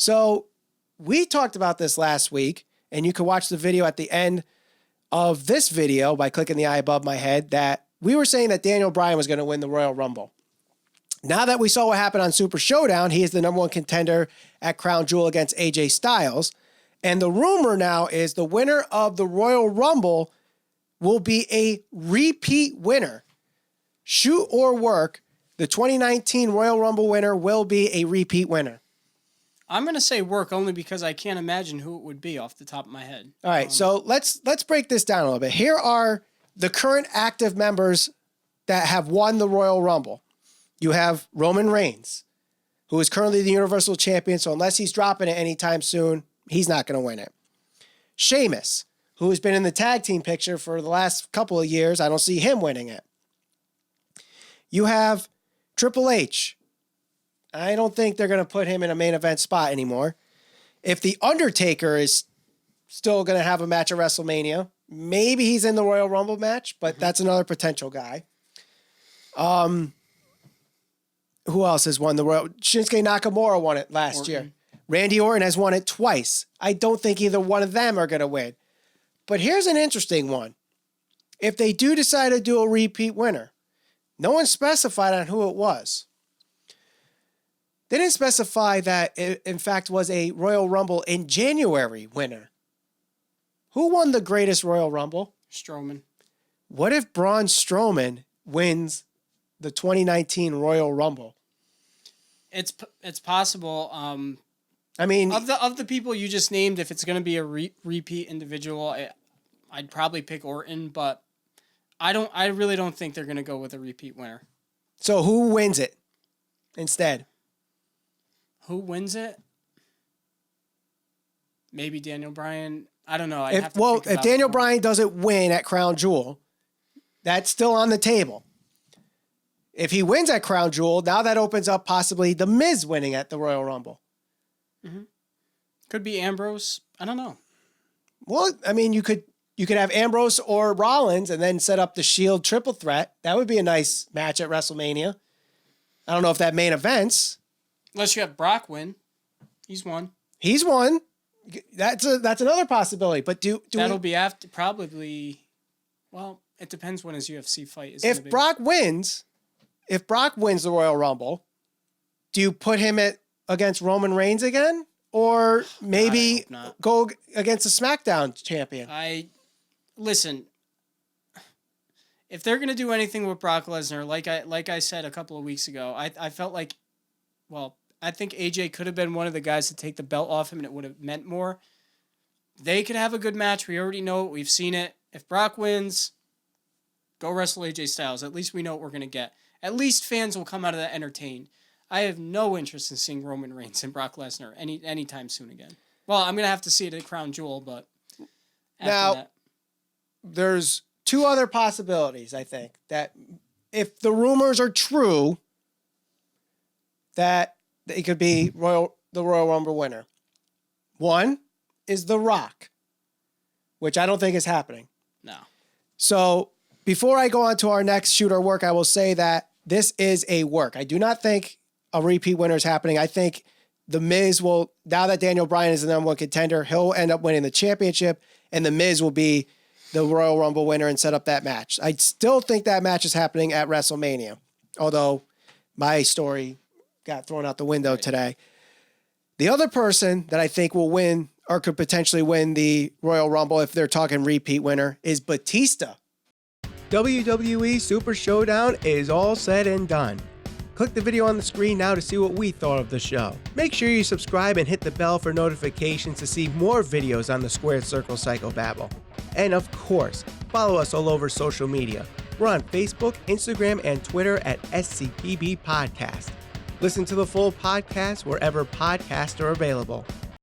So we talked about this last week, and you can watch the video at the end of this video by clicking the eye above my head, that we were saying that Daniel Bryan was going to win the Royal Rumble. Now that we saw what happened on Super Showdown, he is the number one contender at Crown Jewel against AJ Styles. And the rumor now is the winner of the Royal Rumble will be a repeat winner. Shoot or work, the 2019 Royal Rumble winner will be a repeat winner. I'm going to say work only because I can't imagine who it would be off the top of my head. All right, so let's break this down a little bit. Here are the current active members that have won the Royal Rumble. You have Roman Reigns, who is currently the Universal Champion, so unless he's dropping it anytime soon, he's not going to win it. Sheamus, who has been in the tag team picture for the last couple of years, I don't see him winning it. You have Triple H. I don't think they're going to put him in a main event spot anymore. If the Undertaker is still going to have a match at WrestleMania, maybe he's in the Royal Rumble match, but that's another potential guy. Who else has won the Royal? Shinsuke Nakamura won it last year. Randy Orton has won it twice. I don't think either one of them are going to win. But here's an interesting one. If they do decide to do a repeat winner, no one specified on who it was. They didn't specify that it, in fact, was a Royal Rumble in January winner. Who won the greatest Royal Rumble? Strowman. What if Braun Strowman wins the 2019 Royal Rumble? It's possible. I mean, of the people you just named, if it's going to be a repeat individual, I'd probably pick Orton, but I really don't think they're going to go with a repeat winner. So who wins it instead? Who wins it? Maybe Daniel Bryan. I don't know. If Daniel Bryan doesn't win at Crown Jewel, that's still on the table. If he wins at Crown Jewel, now that opens up possibly The Miz winning at the Royal Rumble. Mm-hmm. Could be Ambrose. I don't know. Well, I mean, you could have Ambrose or Rollins and then set up the Shield triple threat. That would be a nice match at WrestleMania. I don't know if that main events. Unless you have Brock win. He's won. He's won. That's another possibility. But that'll be after probably. Well, it depends when his UFC fight is. If Brock wins the Royal Rumble, do you put him against Roman Reigns again, or maybe go against the SmackDown champion? Listen. If they're gonna do anything with Brock Lesnar, like I said a couple of weeks ago, I felt like, well, I think AJ could have been one of the guys to take the belt off him, and it would have meant more. They could have a good match. We already know it. We've seen it. If Brock wins, go wrestle AJ Styles. At least we know what we're going to get. At least fans will come out of that entertained. I have no interest in seeing Roman Reigns and Brock Lesnar anytime soon again. Well, I'm going to have to see it at Crown Jewel, but there's two other possibilities, I think, that if the rumors are true, that it could be the Royal Rumble winner. One is The Rock, which I don't think is happening. No. So before I go on to our next shoot or work, I will say that this is a work. I do not think a repeat winner is happening. I think The Miz will, now that Daniel Bryan is the number one contender, he'll end up winning the championship, and The Miz will be the Royal Rumble winner and set up that match. I still think that match is happening at WrestleMania, although my story got thrown out the window today. The other person that I think will win or could potentially win the Royal Rumble, if they're talking repeat winner, is Batista. WWE Super Showdown is all said and done. Click the video on the screen now to see what we thought of the show. Make sure you subscribe and hit the bell for notifications to see more videos on the Squared Circle Psychobabble. And of course, follow us all over social media. We're on Facebook, Instagram, and Twitter at SCPB Podcast. Listen to the full podcast wherever podcasts are available.